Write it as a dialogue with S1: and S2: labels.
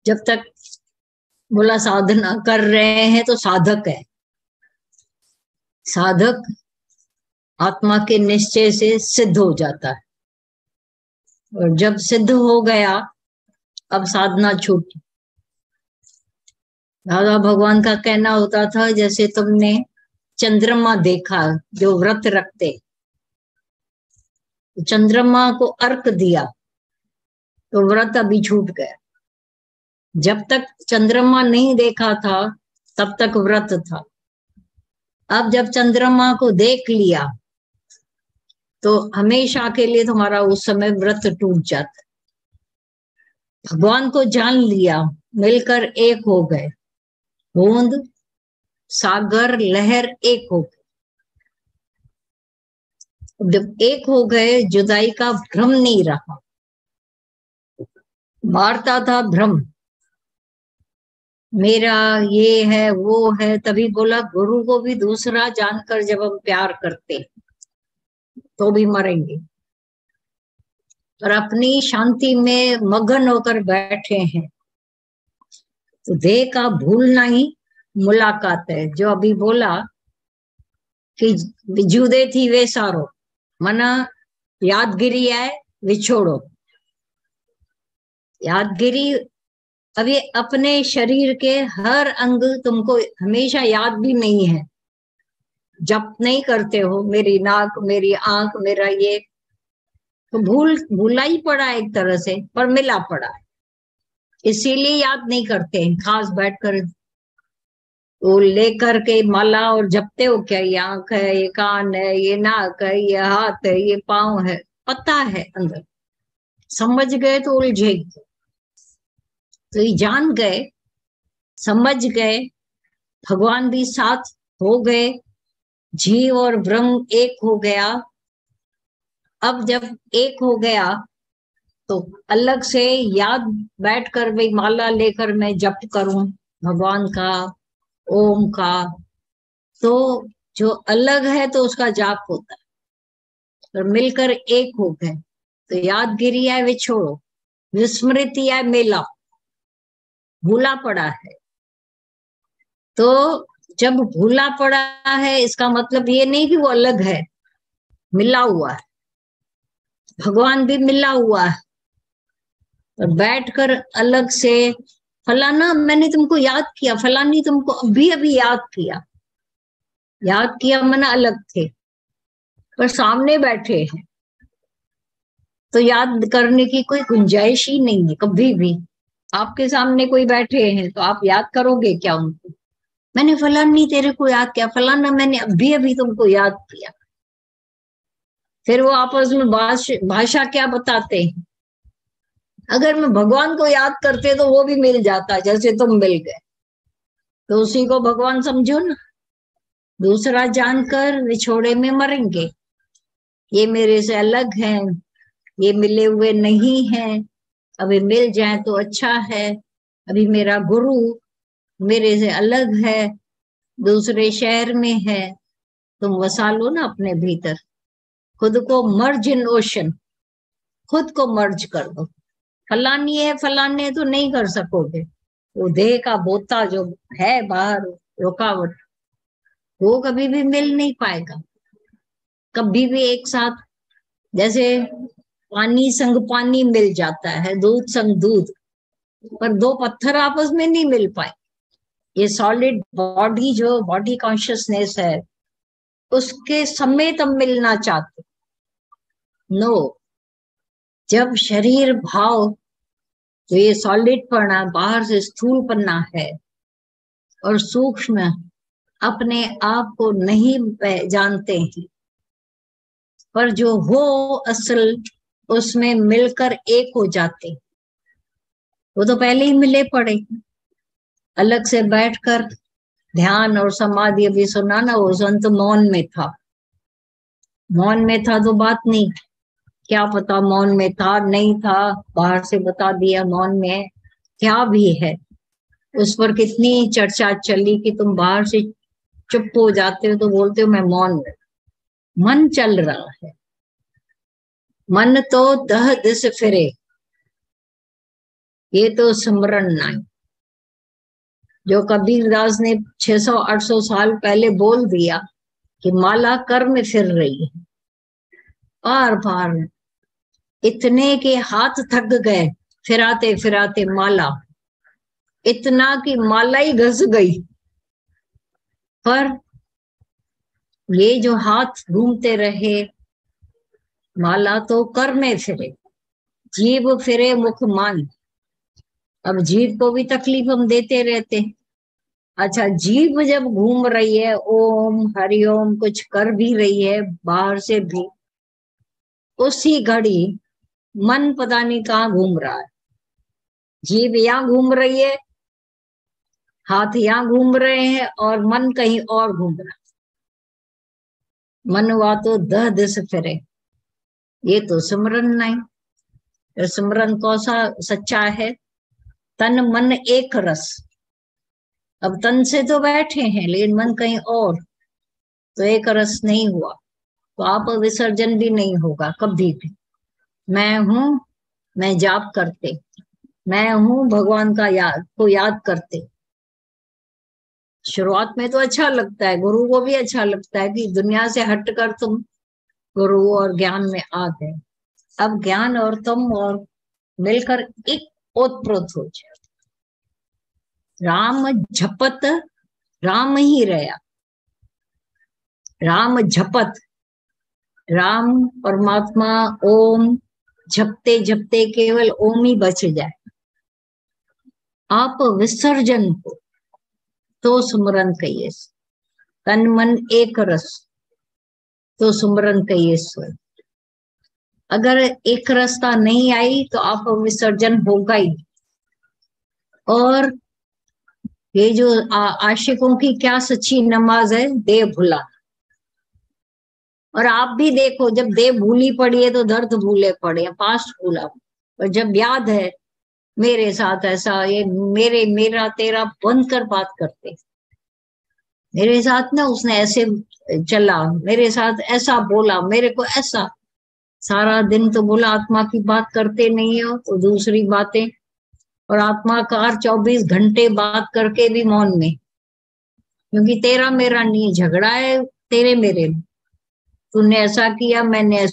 S1: जब तक बोला साधना कर रहे हैं तो साधक है। साधक आत्मा के निश्चय से सिद्ध हो जाता है, और जब सिद्ध हो गया अब साधना छूटी। दादा भगवान का कहना होता था, जैसे तुमने चंद्रमा देखा जो व्रत रखते, चंद्रमा को अर्क दिया तो व्रत अभी छूट गया। जब तक चंद्रमा नहीं देखा था तब तक व्रत था। अब जब चंद्रमा को देख लिया तो हमेशा के लिए तुम्हारा उस समय व्रत टूट जाता। भगवान को जान लिया, मिलकर एक हो गए, बूंद सागर लहर एक हो गए। जब एक हो गए जुदाई का भ्रम नहीं रहा। मारता था भ्रम, मेरा ये है वो है, तभी बोला गुरु को भी दूसरा जानकर जब हम प्यार करते तो भी मरेंगे। और अपनी शांति में मगन होकर बैठे हैं तो देह का भूलना ही मुलाकात है। जो अभी बोला कि जुदे थी वे सारो, मना यादगिरी है विछोड़ो। यादगिरी अब ये अपने शरीर के हर अंग तुमको हमेशा याद भी नहीं है। जप नहीं करते हो, मेरी नाक, मेरी आंख, मेरा ये, तो भूला ही पड़ा एक तरह से, पर मिला पड़ा है, इसीलिए याद नहीं करते हैं। खास बैठकर वो लेकर के माला और जपते हो क्या, ये आंख है, ये कान है, ये नाक है, ये हाथ है, ये पांव है, पता है अंदर। समझ गए तो उलझेगी। तो ये जान गए, समझ गए, भगवान भी साथ हो गए, जीव और ब्रह्म एक हो गया। अब जब एक हो गया तो अलग से याद बैठकर भाई माला लेकर मैं जप करूं भगवान का, ओम का, तो जो अलग है तो उसका जाप होता है। और मिलकर एक हो गए तो यादगिरी है विछोड़ो, विस्मृति है मेला, भूला पड़ा है। तो जब भूला पड़ा है इसका मतलब ये नहीं कि वो अलग है, मिला हुआ है। भगवान भी मिला हुआ है। और बैठकर अलग से फलाना मैंने तुमको याद किया, फलानी तुमको अभी अभी याद किया। याद किया मना अलग थे, पर सामने बैठे हैं तो याद करने की कोई गुंजाइश ही नहीं है कभी भी। आपके सामने कोई बैठे हैं तो आप याद करोगे क्या उनको? मैंने फलानी तेरे को याद किया, फलाना मैंने अभी अभी तुमको याद किया। फिर वो आपस में भाषा क्या बताते हैं। अगर मैं भगवान को याद करते तो वो भी मिल जाता जैसे तुम मिल गए, तो उसी को भगवान समझो ना। दूसरा जानकर विछोड़े में मरेंगे, ये मेरे से अलग है, ये मिले हुए नहीं है, अभी मिल जाए तो अच्छा है। अभी मेरा गुरु मेरे से अलग है, दूसरे शहर में है, तुम वसा लो ना अपने भीतर। खुद को मर्ज इन ओशन, खुद को मर्ज कर दो। फलानी है फलाने तो नहीं कर सकोगे, वो देह का बोता जो है बाहर रुकावट, वो कभी भी मिल नहीं पाएगा कभी भी एक साथ। जैसे पानी संग पानी मिल जाता है, दूध संग दूध, पर दो पत्थर आपस में नहीं मिल पाए। ये सॉलिड बॉडी जो बॉडी कॉन्शियसनेस है उसके समेत हम मिलना चाहते। नो, जब शरीर भाव तो ये सॉलिड पना बाहर से स्थूल पन्ना है, और सूक्ष्म अपने आप को नहीं जानते हैं, पर जो हो असल उसमें मिलकर एक हो जाते। वो तो पहले ही मिले पड़े। अलग से बैठकर ध्यान और समाधि, अभी सुना ना वो संत मौन में था। मौन में था तो बात नहीं, क्या पता मौन में था नहीं था, बाहर से बता दिया मौन में क्या भी है। उस पर कितनी चर्चा चली कि तुम बाहर से चुप हो जाते हो तो बोलते हो मैं मौन में। मन चल रहा है, मन तो दह दिस फिरे, ये तो सिमरन नहीं, जो कबीरदास ने 600-800 साल पहले बोल दिया कि माला कर में फिर रही है, बार बार इतने के हाथ थक गए फिराते फिराते माला, इतना कि माला ही घस गई। पर ये जो हाथ घूमते रहे, माला तो कर में फिरे, जीव फिरे मुख मान। अब जीव को भी तकलीफ हम देते रहते। अच्छा, जीव जब घूम रही है, ओम हरिओम कुछ कर भी रही है बाहर से भी, उसी घड़ी मन पता नहीं कहाँ घूम रहा है। जीव यहाँ घूम रही है, हाथ यहाँ घूम रहे हैं, और मन कहीं और घूम रहा है। मन हुआ तो दह दिस फिरे, ये तो सिमरन नहीं। सिमरन कौन सा सच्चा है? तन मन एक रस। अब तन से तो बैठे हैं लेकिन मन कहीं और, तो एक रस नहीं हुआ, तो आप विसर्जन भी नहीं होगा कभी भी। मैं हूं, मैं जाप करते, मैं हूं भगवान का याद करते। शुरुआत में तो अच्छा लगता है, गुरु को भी अच्छा लगता है कि दुनिया से हटकर तुम गुरु और ज्ञान में आ गए। अब ज्ञान और तुम और मिलकर एक ओतप्रोत हो जाए। राम झपत राम ही रहा, राम झपत, राम परमात्मा ओम झपते झपते केवल ओम ही बच जाए। आप विसर्जन को तो सुमरन कहिए, तन मन एक रस तो सुमरन कहिए स्वर। अगर एक रसता नहीं आई तो आप विसर्जन होगा ही। और ये जो आशिकों की क्या सच्ची नमाज है, देह भुला। और आप भी देखो, जब देह भूली पड़ी है तो दर्द भूले पड़े, पास्ट भूला, और जब याद है मेरे साथ ऐसा, ये मेरा तेरा बंद कर बात करते, मेरे साथ ना उसने ऐसे चला, मेरे साथ ऐसा बोला, मेरे को ऐसा। सारा दिन तो बोला आत्मा की बात करते नहीं हो तो दूसरी बातें, और आत्माकार 24 घंटे बात करके भी मौन में, क्योंकि तेरा मेरा नहीं झगड़ा है, तेरे मेरे में, तूने ऐसा किया मैंने ऐसा